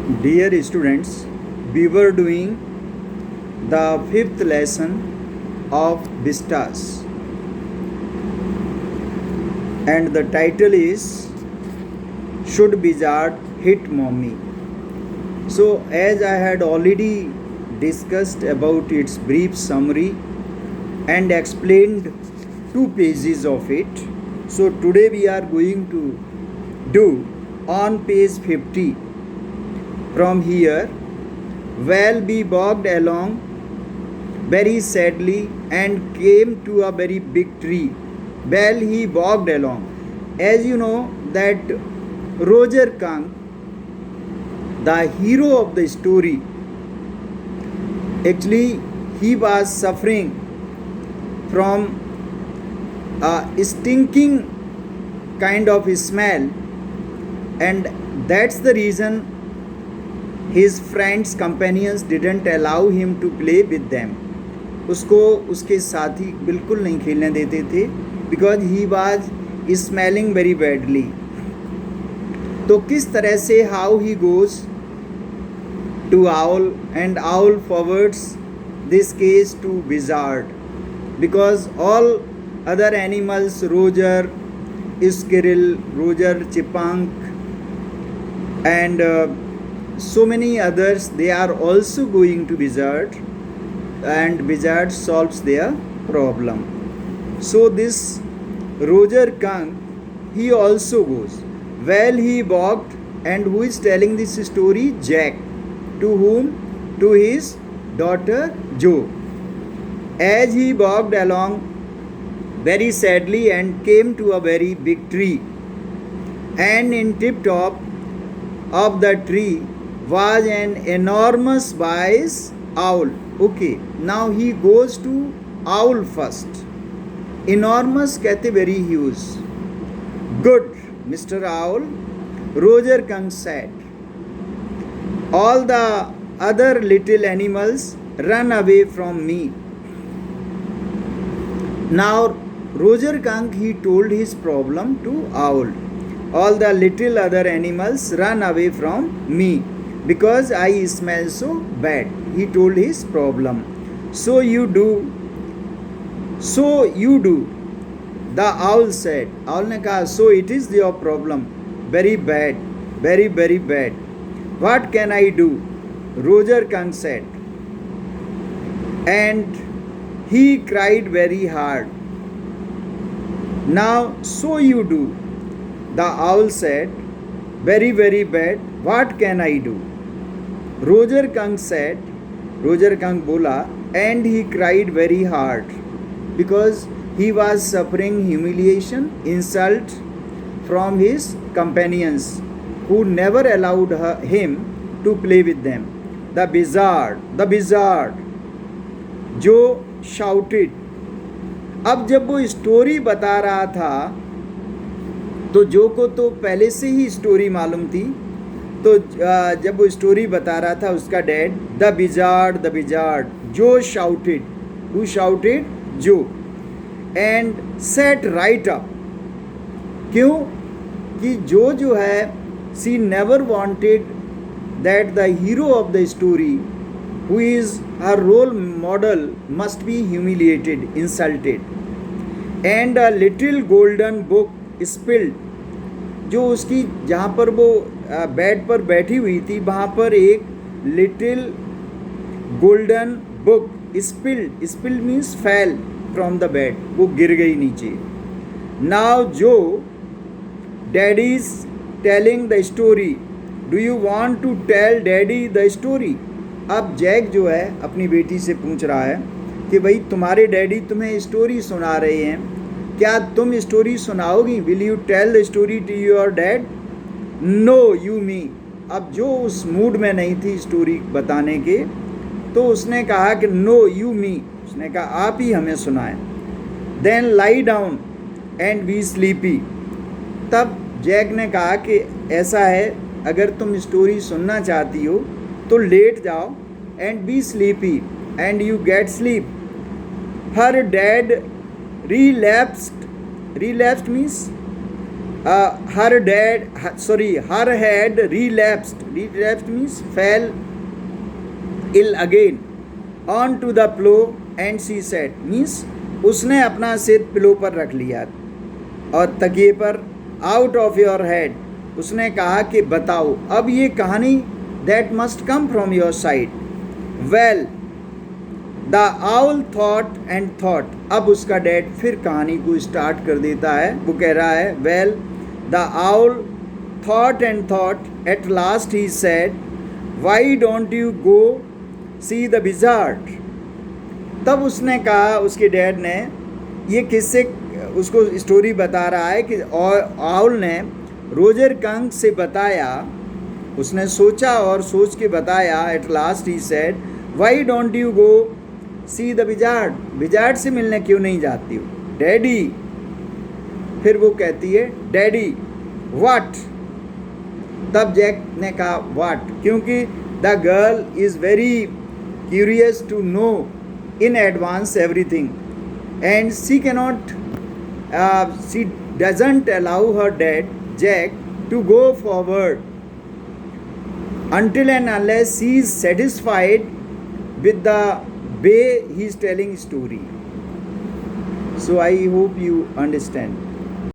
Dear students, we were doing the fifth lesson of Vistas, and the title is Should Wizard Hit Mommy? So, as I had already discussed about its brief summary and explained 2 pages of it, so today we are going to do on page 50. From here, well, we walked along very sadly and came to a very big tree. Well, he walked along. As you know, that Roger Kang, the hero of the story, actually he was suffering from a stinking kind of smell, and that's the reason his friends companions didn't allow him to play with them. उसको उसके साथी बिल्कुल नहीं खेलने देते थे because he was smelling very badly. तो किस तरह से how he goes to owl and owl forwards this case to wizard, because all other animals, Roger, squirrel, Roger, chipmunk, and so many others, they are also going to wizard, and wizard solves their problem. So this Roger Kang, he also goes. Well, he walked, and who is telling this story? Jack. To whom? To his daughter Jo. As he walked along very sadly and came to a very big tree, and in tip top of the tree was an enormous wise owl. Okay, now he goes to owl first. Enormous कहते very huge. Good, Mr. Owl, Roger Kang said. All the other little animals run away from me. Now Roger Kang, he told his problem to owl. All the little other animals run away from me because I smell so bad. He told his problem. So you do. So you do. The owl said. Owl ने कहा, so it is your problem. Very bad. Very, very bad. What can I do? Roger Kang said. And he cried very hard. Now, so you do. The owl said, very, very bad. What can I do? Roger Kang said, Roger Kang bola, and he cried very hard because he was suffering humiliation, insult from his companions who never allowed him to play with them. The wizard, जो shouted. अब जब वो story बता रहा था तो जो को तो पहले से ही स्टोरी मालूम थी, तो जब वो स्टोरी बता रहा था उसका dad, the wizard, Jo shouted. Who shouted? Jo. And sat right up. क्यों? कि जो है, she never wanted that the hero of the story, who is her role model, must be humiliated, insulted. And a little golden book spilled. जो उसकी जहाँ पर वो bed पर बैठी हुई थी वहाँ पर एक little golden book spilled means fell from the bed, वो गिर गई नीचे. नाउ जो daddy is telling the story, do you want to tell daddy the story? अब जैक जो है अपनी बेटी से पूछ रहा है कि भाई तुम्हारे डैडी तुम्हें स्टोरी सुना रहे हैं, क्या तुम स्टोरी सुनाओगी? Will you tell the story to your dad? No, you me. अब जो उस मूड में नहीं थी स्टोरी बताने के, तो उसने कहा कि नो, यू मी. उसने कहा आप ही हमें सुनाएं. Then lie down and be sleepy. तब जैक ने कहा कि ऐसा है, अगर तुम स्टोरी सुनना चाहती हो तो लेट जाओ, and be sleepy and you get sleep. Her dad relapsed means her head relapsed. Relapsed means fell ill again onto the pillow and she said means उसने अपना सिर पिलो पर रख लिया और तकिए पर. आउट ऑफ योर हेड, उसने कहा कि बताओ अब ये कहानी. That must come from your side. Well the owl thought and thought. अब उसका डैड फिर कहानी को स्टार्ट कर देता है. वो कह रहा है well the owl thought and thought. At last he said why don't you go see the wizard. तब उसने कहा, उसके डैड ने ये किससे उसको स्टोरी बता रहा है कि आउल ने रोजर कंक से बताया. उसने सोचा और सोच के बताया. At last he said why don't you go see the wizard. Wizard से मिलने क्यों नहीं जाती हो डैडी. फिर वो कहती है डैडी व्हाट. तब जैक ने कहा व्हाट, क्योंकि the girl is very curious to know in advance everything and she cannot she doesn't allow her dad Jack to go forward until and unless she is satisfied with the way he is telling story. So I hope you understand.